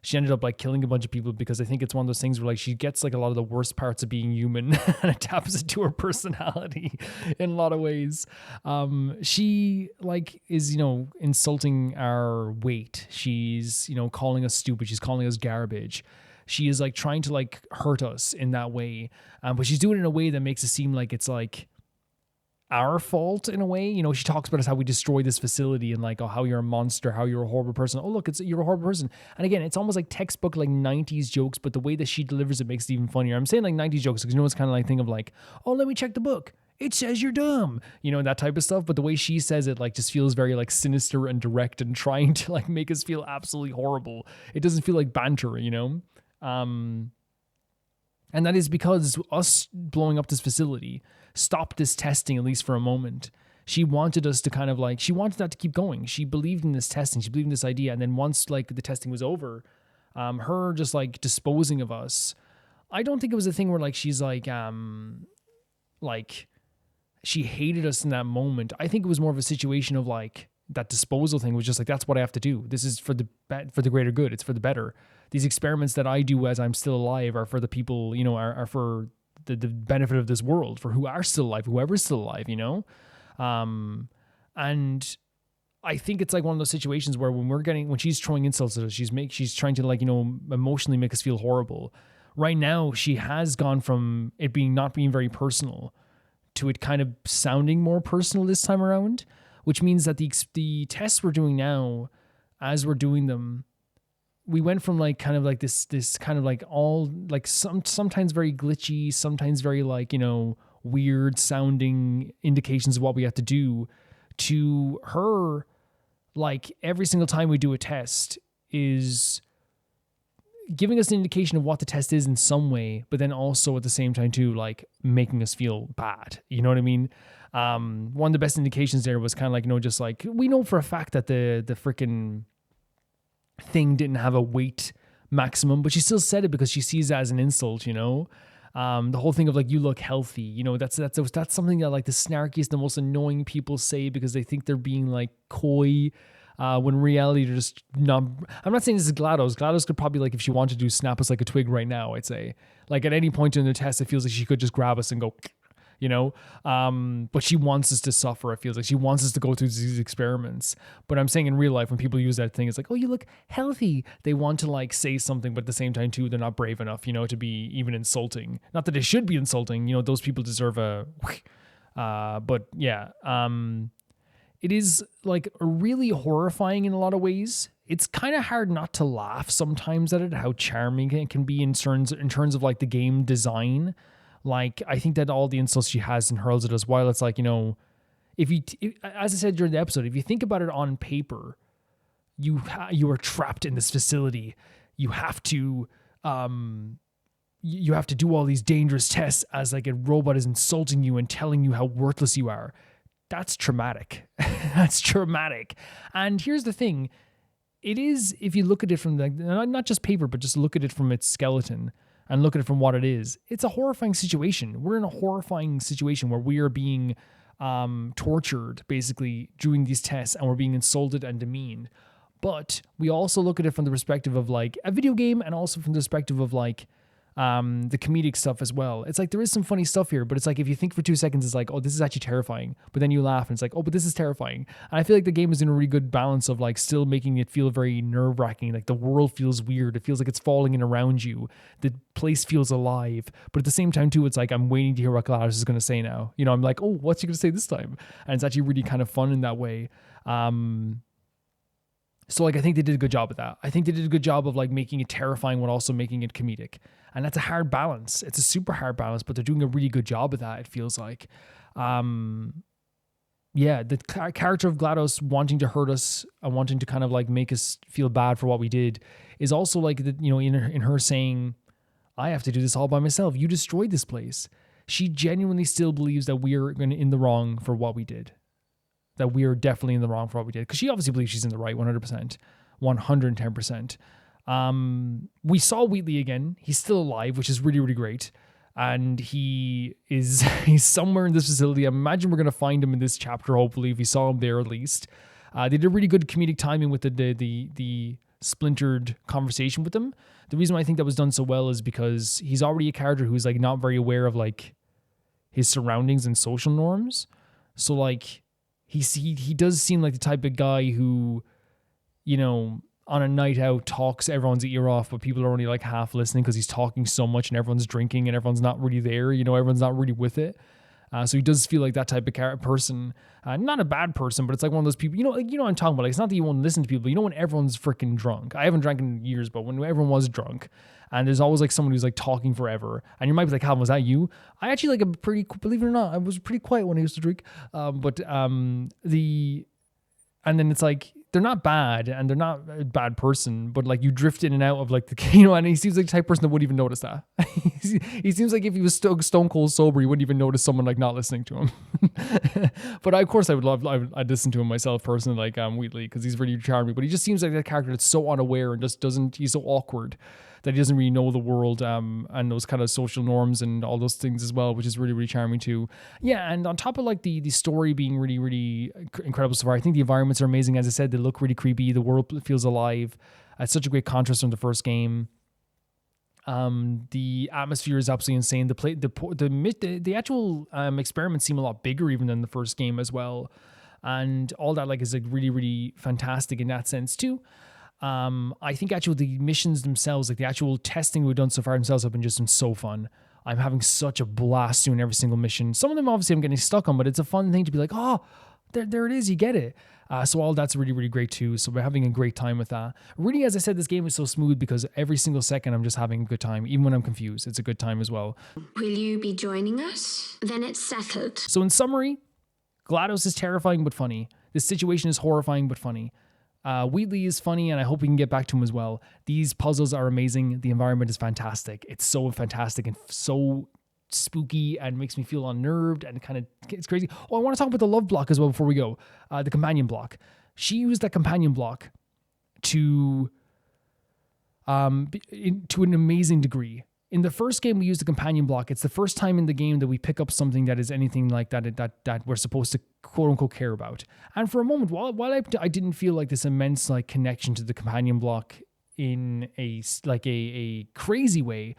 she ended up like killing a bunch of people, because I think it's one of those things where like she gets like a lot of the worst parts of being human and adapts it to her personality in a lot of ways. She like is, you know, insulting our weight. She's, you know, calling us stupid. She's calling us garbage. She is like trying to like hurt us in that way. But she's doing it in a way that makes it seem like it's like our fault in a way. You know, she talks about us, how we destroy this facility and like, oh, how you're a monster, how you're a horrible person. Oh, look, you're a horrible person. And again, it's almost like textbook like 90s jokes, but the way that she delivers it makes it even funnier. I'm saying like 90s jokes because, you know, it's kind of like think of like, oh, let me check the book. It says you're dumb, you know, that type of stuff. But the way she says it like just feels very like sinister and direct and trying to like make us feel absolutely horrible. It doesn't feel like banter, you know? And that is because us blowing up this facility stopped this testing, at least for a moment. She wanted us to kind of like, she wanted that to keep going. She believed in this testing. She believed in this idea. And then once like the testing was over, her just like disposing of us, I don't think it was a thing where like she's like she hated us in that moment. I think it was more of a situation of like, that disposal thing was just like, that's what I have to do. This is for the greater good. It's for the better. These experiments that I do as I'm still alive are for the people, are for the benefit of this world, for who are still alive, whoever's still alive, and I think it's like one of those situations where when she's throwing insults at us, she's trying to emotionally make us feel horrible. Right now, she has gone from it not being very personal to it kind of sounding more personal this time around, which means that the tests we're doing now, as we're doing them, we went from like kind of like this kind of like all like sometimes very glitchy, sometimes very like, weird sounding indications of what we have to do, to her, like every single time we do a test is giving us an indication of what the test is in some way, but then also at the same time too, like making us feel bad. You know what I mean? One of the best indications there was kind of like, just like, we know for a fact that the freaking thing didn't have a weight maximum, but she still said it because she sees that as an insult, the whole thing of like, you look healthy, that's something that like the snarkiest, the most annoying people say because they think they're being like coy, when in reality they're just not. I'm not saying this is Glados. Glados could probably, like, if she wanted to, snap us like a twig right now, I'd say. Like at any point in the test, it feels like she could just grab us and go, but she wants us to suffer. It feels like she wants us to go through these experiments. But I'm saying in real life, when people use that thing, it's like, oh, you look healthy. They want to like say something, but at the same time too, they're not brave enough, to be even insulting. Not that it should be insulting. Those people deserve a. But yeah, it is like really horrifying in a lot of ways. It's kind of hard not to laugh sometimes at it, how charming it can be in terms of like the game design. Like, I think that all the insults she has and hurls at us, while it's like, if as I said during the episode, if you think about it on paper, you are trapped in this facility. You have to do all these dangerous tests as like a robot is insulting you and telling you how worthless you are. That's traumatic. That's traumatic. And here's the thing. It is, if you look at it from not just paper, but just look at it from its skeleton and look at it from what it is, it's a horrifying situation. We're in a horrifying situation where we are being tortured, basically, doing these tests, and we're being insulted and demeaned. But we also look at it from the perspective of like a video game, and also from the perspective of like the comedic stuff as well. It's like there is some funny stuff here, but it's like if you think for 2 seconds, it's like, oh, this is actually terrifying. But then you laugh and it's like, oh, but this is terrifying. And I feel like the game is in a really good balance of like still making it feel very nerve-wracking. Like the world feels weird. It feels like it's falling in around you. The place feels alive. But at the same time too, it's like I'm waiting to hear what Glados is going to say now. I'm like, oh, what's he going to say this time? And it's actually really kind of fun in that way. So like I think they did a good job of that. I think they did a good job of like making it terrifying while also making it comedic. And that's a hard balance. It's a super hard balance, but they're doing a really good job of that, it feels like. The character of GLaDOS wanting to hurt us and wanting to kind of like make us feel bad for what we did is also like, in her saying, I have to do this all by myself. You destroyed this place. She genuinely still believes that we're in the wrong for what we did. That we are definitely in the wrong for what we did. Because she obviously believes she's in the right 100%, 110%. We saw Wheatley again. He's still alive, which is really, really great. And he's somewhere in this facility. I imagine we're going to find him in this chapter, hopefully, if we saw him there at least. They did a really good comedic timing with the splintered conversation with him. The reason why I think that was done so well is because he's already a character who's like not very aware of like his surroundings and social norms. So like, he does seem like the type of guy who, on a night out talks everyone's ear off, but people are only like half listening because he's talking so much and everyone's drinking and everyone's not really there. Everyone's not really with it. So he does feel like that type of person. Not a bad person, but it's like one of those people, what I'm talking about. Like, it's not that you won't listen to people. When everyone's freaking drunk. I haven't drank in years, but when everyone was drunk, and there's always like someone who's like talking forever, and you might be like, "Calvin, was that you?" I actually like believe it or not, I was pretty quiet when I used to drink. And then it's like, they're not bad and they're not a bad person, but like you drift in and out of like and he seems like the type of person that wouldn't even notice that. He seems like if he was stone cold sober, he wouldn't even notice someone like not listening to him. But I'd I'd listen to him myself personally, like Wheatley, because he's really charming, but he just seems like that character that's so unaware and just he's so awkward that he doesn't really know the world and those kind of social norms and all those things as well, which is really, really charming too. Yeah, and on top of like the story being really, really incredible so far, I think the environments are amazing. As I said, they look really creepy. The world feels alive. It's such a great contrast from the first game. The atmosphere is absolutely insane. The actual experiments seem a lot bigger even than the first game as well, and all that like is like really, really fantastic in that sense too. I think actually the missions themselves, like the actual testing we've done so far themselves, have been so fun. I'm having such a blast doing every single mission. Some of them obviously I'm getting stuck on, but it's a fun thing to be like, oh, there it is, you get it. So all that's really, really great too. So we're having a great time with that. Really, as I said, this game is so smooth because every single second I'm just having a good time. Even when I'm confused, it's a good time as well. Will you be joining us? Then it's settled. So in summary, GLaDOS is terrifying but funny. This situation is horrifying but funny. Wheatley is funny, and I hope we can get back to him as well. These puzzles are amazing. The environment is fantastic. It's so fantastic and so spooky and makes me feel unnerved and kind of it's crazy. Oh, I want to talk about the love block as well before we go. The companion block. She used that companion block to an amazing degree. In the first game, we used the companion block. It's the first time in the game that we pick up something that is anything like that we're supposed to quote unquote care about. And for a moment, while I didn't feel like this immense like connection to the companion block in a crazy way,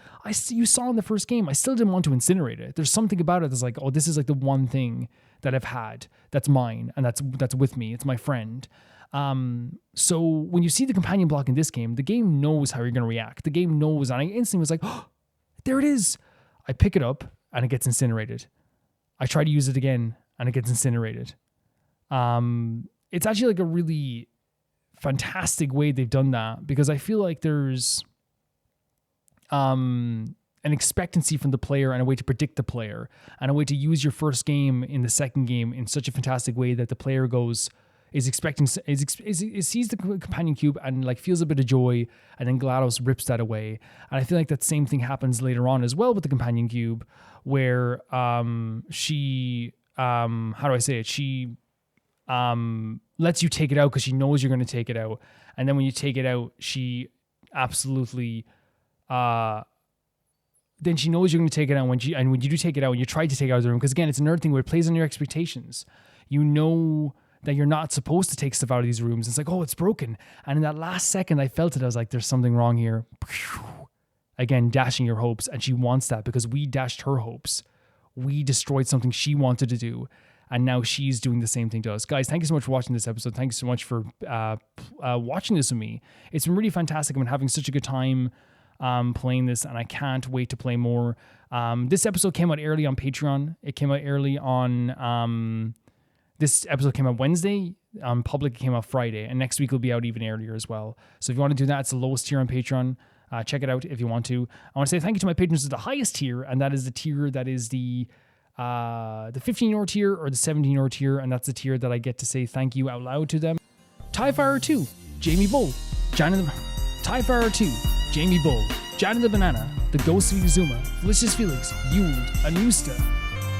you saw in the first game, I still didn't want to incinerate it. There's something about it that's like, oh, this is like the one thing that I've had that's mine and that's with me. It's my friend. So when you see the companion block in this game, the game knows how you're going to react. The game knows, and I instantly was like, oh, there it is. I pick it up and it gets incinerated. I try to use it again and it gets incinerated. It's actually like a really fantastic way they've done that, because I feel like there's an expectancy from the player and a way to predict the player and a way to use your first game in the second game in such a fantastic way that the player sees the companion cube and like feels a bit of joy, and then GLaDOS rips that away. And I feel like that same thing happens later on as well with the companion cube, where she lets you take it out because she knows you're going to take it out. And then when you take it out, she absolutely, then she knows you're going to take it out. And when you do take it out, when you try to take it out of the room, because again, it's another thing where it plays on your expectations. You know that you're not supposed to take stuff out of these rooms. It's like, oh, it's broken. And in that last second, I felt it. I was like, there's something wrong here. Again, dashing your hopes. And she wants that because we dashed her hopes. We destroyed something she wanted to do. And now she's doing the same thing to us. Guys, thank you so much for watching this episode. Thank you so much for watching this with me. It's been really fantastic. I've been having such a good time playing this, and I can't wait to play more. This episode came out early on Patreon. It came out early on... This episode came out Wednesday. Public came out Friday. And next week will be out even earlier as well. So if you want to do that, it's the lowest tier on Patreon. Check it out if you want to. I want to say thank you to my patrons at the highest tier, and that is the tier that is the €15 tier or the €17 tier, and that's the tier that I get to say thank you out loud to them. Tyfire 2, Jamie Bull, Tyfire 2, Jamie Bull, Jan the Banana, The Ghost of Yuzuma, Felicious Felix, Yuld, Anusta,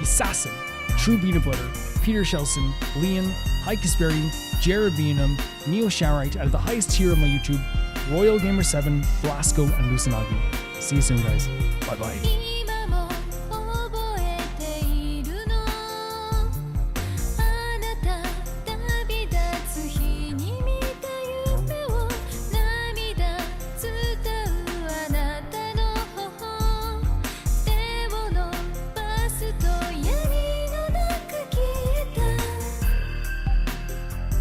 Assassin, True Peanut Butter, Peter Shelson, Leon, High Kasperian, Jared Beanham, Neo Sharite, at the highest tier of my YouTube, Royal Gamer 7, Blasco, and Lucinagi. See you soon, guys. Bye-bye.